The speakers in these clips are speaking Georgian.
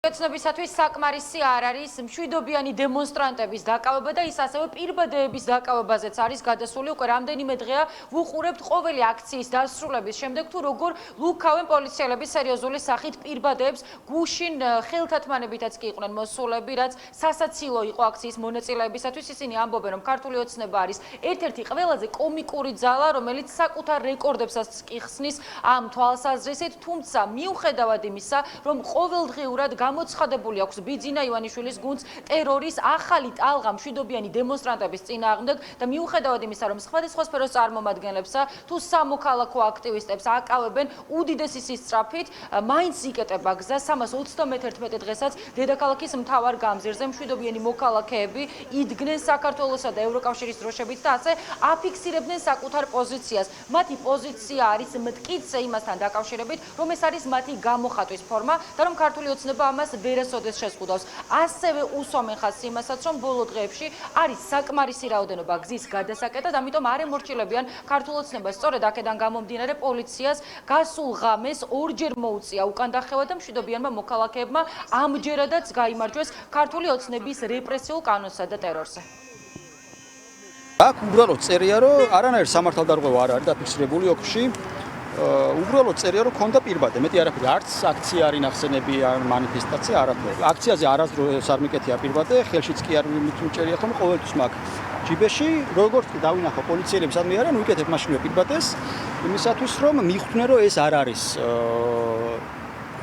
ოცნებისათვის საკმარისი არ არის მშვიდობიანი დემონსტრანტების დაკავება და ის ასევე პირბადეების დაკავებაზეც არის გადასული. უკვე რამდენიმე დღეა ვუყურებთ ყოველი აქციის დასრულების შემდეგ თუ როგორ ლუქავენ პოლიციელები სერიოზული სახით პირბადეებს გუშინ ხელთათმანებითაც კი იყვნენ მოსულები, რაც სასაცილო იყო აქციის მონაწილეებისათვის. ისინი ამბობენ, რომ ქართული ოცნება არის ერთ-ერთი ყველაზე კომიკური ძალა, რომელიც საკუთარ რეკორდებსაც კი ხსნის ამ თვალსაზრისით, თუმცა მიუხედავად იმისა, რომ ყოველდღიურად გამოცხადებული აქვს ბიძინა ივანიშვილის გუნდს ტერორის ახალი ტალღა მშვიდობიანი დემონსტრანტების წინააღმდეგ და მიუხედავად იმისა, რომ სხვადასხვა სფეროს წარმომადგენლებსა თუ სამოქალაქო აქტივისტებს აკავებენ უდიდესი სისწრაფით, მაინც იკეტება გზა 321 დღესაც დედაქალაქის მთავარ გამზირზე მშვიდობიანი მოქალაქეები იდგნენ საქართველოსა და ევროკავშირის დროშებით და ასე აფიქსირებდნენ საკუთარ პოზიციას. მათი პოზიცია არის მტკიცე იმასთან დაკავშირებით, რომ ეს არის მათი გამოხატვის ფორმა და რომ ქართული ოცნება ამას ვერასოდეს შეზღუდავს. ასევე უსვამენ ხაზს იმასაც, რომ ბოლო დღეებში არის საკმარისი რაოდენობა გზის გადასაკეთად, ამიტომ არ ემორჩილებიან ქართულ ოცნებას. სწორედ აქედან გამომდინარე პოლიციას გასულ ღამეს ორჯერ მოუწია უკან დახევა და მშვიდობიანმა მოქალაქეებმა ამჯერადაც გაიმარჯვეს ქართული ოცნების რეპრესიულ კანონსა და ტერორზე. აქ უბრალოდ წერია, რომ არანაირ სამართალდარღვევა არ არის დაფიქსირებული ოქში. უბრალოდ წერია, რომ ქონდა პირბადე, მეტი არაფერი, არც აქცია არ ინახსენები, არ მანიფესტაცია, არაფერი. აქციაზე არასდროს არ მიკეთია პირბადე, ხელშიც კი არ მიწერია ხომ ყოველთვის მაგ ჯიბეში, როგორც კი დავინახო პოლიციელები სადმე არიან, ვიკეთებ მაშინვე პირბადეს, იმისათვის რომ მიხვდნენ, რომ ეს არ არის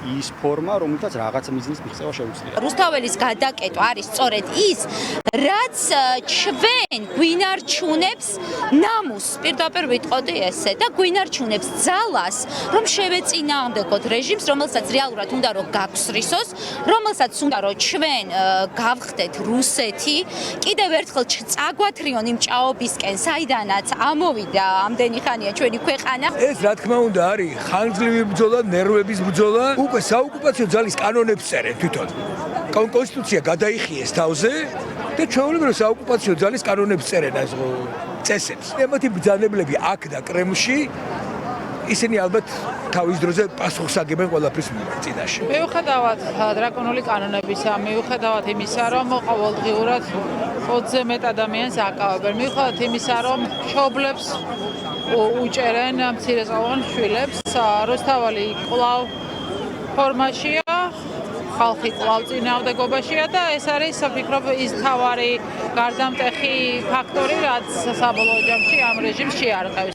ის ფორმა, რომელთაც რაღაცა მიზნის მიღწევა შეუძლია. რუსთაველის გადაკეტვა არის სწორედ ის, რაც ჩვენ გვინარჩუნებს ნამუს, პირდაპირ ვიტყოდი ესე და გვინარჩუნებს ძალას, რომ შევეწინააღმდეგოთ რეჟიმს, რომელსაც რეალურად უნდა რომ გაგსრისოს, რომელსაც უნდა რომ ჩვენ გავხდეთ რუსეთი, კიდევ ერთხელ წაგვათრიონ იმ ჭაობისკენ, საიდანაც ამოვიდა ამდენი ხანია ჩვენი ქვეყანა. ეს რა თქმა უნდა არის ხანგრძლივი ბრძოლა, ნერვების ბრძოლა. უკვე საოკუპაციო ძალის კანონებს წერენ თვითონ. კონსტიტუცია გადაიხიეს თავზე და ჩვეულებრივ საოკუპაციო ძალის კანონებს წერენ ეს წესებს. ემათი ბრძანებლები აქ და კრემლში ისინი ალბათ თავის დროზე პასუხს აგებენ ყველაფრის წინაშე. მიუხედავად დრაკონული კანონებისა, მიუხედავად იმისა, რომ ყოველდღიურად 20-ზე მეტ ადამიანს აკავებენ, მიუხედავად იმისა, რომ მშობლებს უჭერენ მცირეწლოვან შვილებს, რუსთაველი კვლავ ფორმაშია, ხალხი კვლავ წინააღმდეგობაშია და ეს არის ვფიქრობ ის მთავარი გარდამტეხი ფაქტორი, რაც საბოლოო ჯამში ამ რეჟიმს შეარყევს.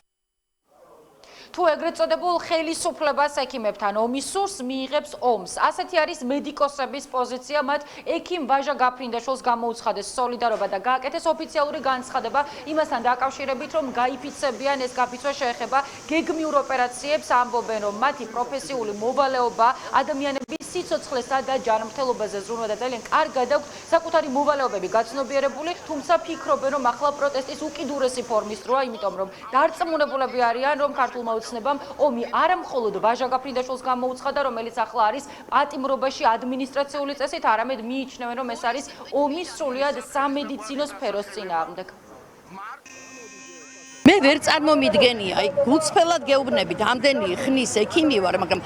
თუ ეგრეთ წოდებულ ხელისუფლებას ექიმებთან ომის სურს მიიღებს ომს. ასეთი არის მედიკოსების პოზიცია, მათ ექიმ ვაჟა გაფრინდაშვილს გამოუცხადეს სოლიდარობა და გააკეთეს ოფიციალური განცხადება იმასთან დაკავშირებით, რომ გაიფიცებიან, ეს გაფიცვა შეეხება გეგმიურ ოპერაციებს, ამბობენ, რომ მათი პროფესიული მოვალეობა ადამიანების სიცოცხლესა და ჯანმრთელობაზე ზრუნვა და ძალიან კარგად აქვს საკუთარი მოვალეობები გაცნობიერებული, თუმცა ფიქრობენ, რომ ახლა პროტესტის უკიდურესი ფორმის დროა, იმიტომ რომ დარწმუნებულები არიან, რომ ქართულმა ოცნებამ ომი არა მხოლოდ ვაჟა გაფრინდაშვილს გამოუცხადა, რომელიც ახლა არის პატიმრობაში ადმინისტრაციული წესით, არამედ მიიჩნევენ, რომ ეს არის ომის სრულად სამედიცინო სფეროს წინააღმდეგ. მე ვერ წარმომიდგენია, გულწრფელად გეუბნებით, ამდენი ხნის ექიმი ვარ, მაგრამ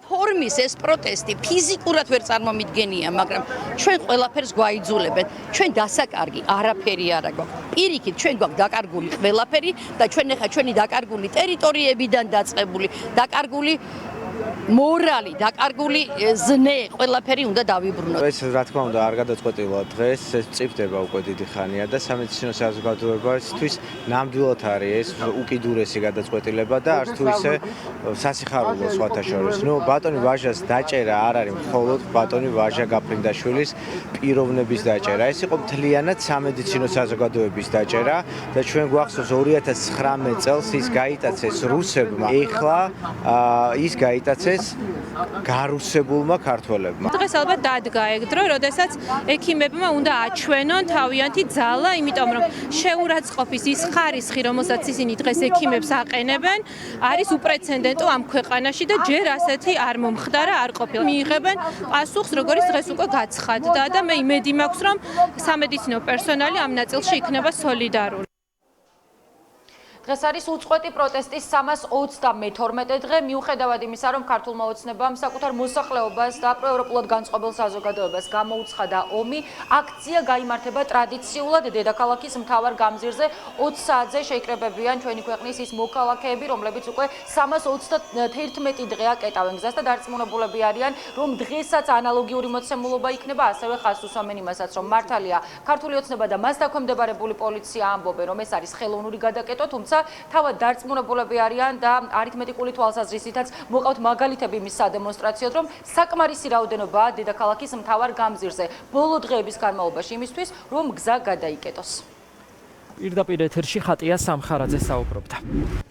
ფორმის ეს პროტესტი ფიზიკურად ვერ წარმომიდგენია, მაგრამ ჩვენ ყველაფერს გვაიძულებენ. ჩვენ დასაკარგი არაფერი არ აქვს. პირიქით, ჩვენ გვაქვს დაკარგული ყველაფერი და ჩვენ ახლა ჩვენი დაკარგული ტერიტორიებიდან დაწყებული, დაკარგული მორალი, დაკარგული ზნე, ყველაფერი უნდა დავიბრუნოთ. ეს რა თქმა უნდა არ გადაწყვეტილა დღეს, ეს წიფდება უკვე დიდი ხანია და სამედიცინო საზოგადოებისთვის ნამდვილად არის ეს უკიდურესი გადაწყვეტილება და არც თუ ისე სასიხარულო სხვათა შორის. ნუ ბატონი ვაჟას დაჭერა არ არის მხოლოდ ბატონი ვაჟა გაფრინდაშვილის პიროვნების დაჭერა. ეს იყო მთლიანად სამედიცინო საზოგადოების დაჭერა და ჩვენ გვახსოვს 2019 წელს ის გაიტაცეს რუსებმა. ეხლა ის გაიტაცეს გარუსებულმა ქართველებმა. დღეს ალბათ დადგა ეგ დრო, როდესაც ექიმებმა უნდა აჩვენონ თავიანთი ძალა, იმიტომ რომ შეურაცხყოფის ის ხარისხი, რომელსაც ისინი დღეს ექიმებს აყენებენ, არის უპრეცედენტო ამ ქვეყანაში და ჯერ ასეთი არ მომხდარა, არ ყოფილა. მიიღებენ პასუხს, როგორც დღეს უკვე გაცხადდა და მე იმედი მაქვს, რომ სამედიცინო პერსონალი ამ ნაწილში იქნება სოლიდარული. დღეს არის უწყვეტი პროტესტის 322 დღე, მიუხედავად იმისა, რომ ქართულმა ოცნებამ საკუთარ მოსახლეობას და პროევროპულად განწყობილ საზოგადოებას გამოუცხადა ომი, აქცია გაიმართება ტრადიციულად დედაქალაქის მთავარ გამზირზე 20 საათზე შეიკრებებიან ჩვენი ქვეყნის ის მოქალაქეები, რომლებიც უკვე 321 დღეა კეტავენ გზას და დარწმუნებულები არიან, რომ დღესაც ანალოგიური მოცემულობა იქნება, ასევე ხაზს უსვამენ იმასაც, რომ მართალია ქართული ოცნება და მას დაქვემდებარებული პოლიცია ამბობენ, რომ ეს არის ხელოვნური გადაკეტვა, თუმცა თავად დარწმუნებულები არიან და არითმეტიკული თვალსაზრისითაც მოყავთ მაგალითები მის სადემონსტრაციოდ, რომ საკმარისი რაოდენობაა დედაქალაქის მთავარ გამზირზე ბოლო დღეების განმავლობაში იმისთვის, რომ გზა გადაიკეტოს. პირდაპირ ეთერში ხატია სამხარაძე საუბრობდა.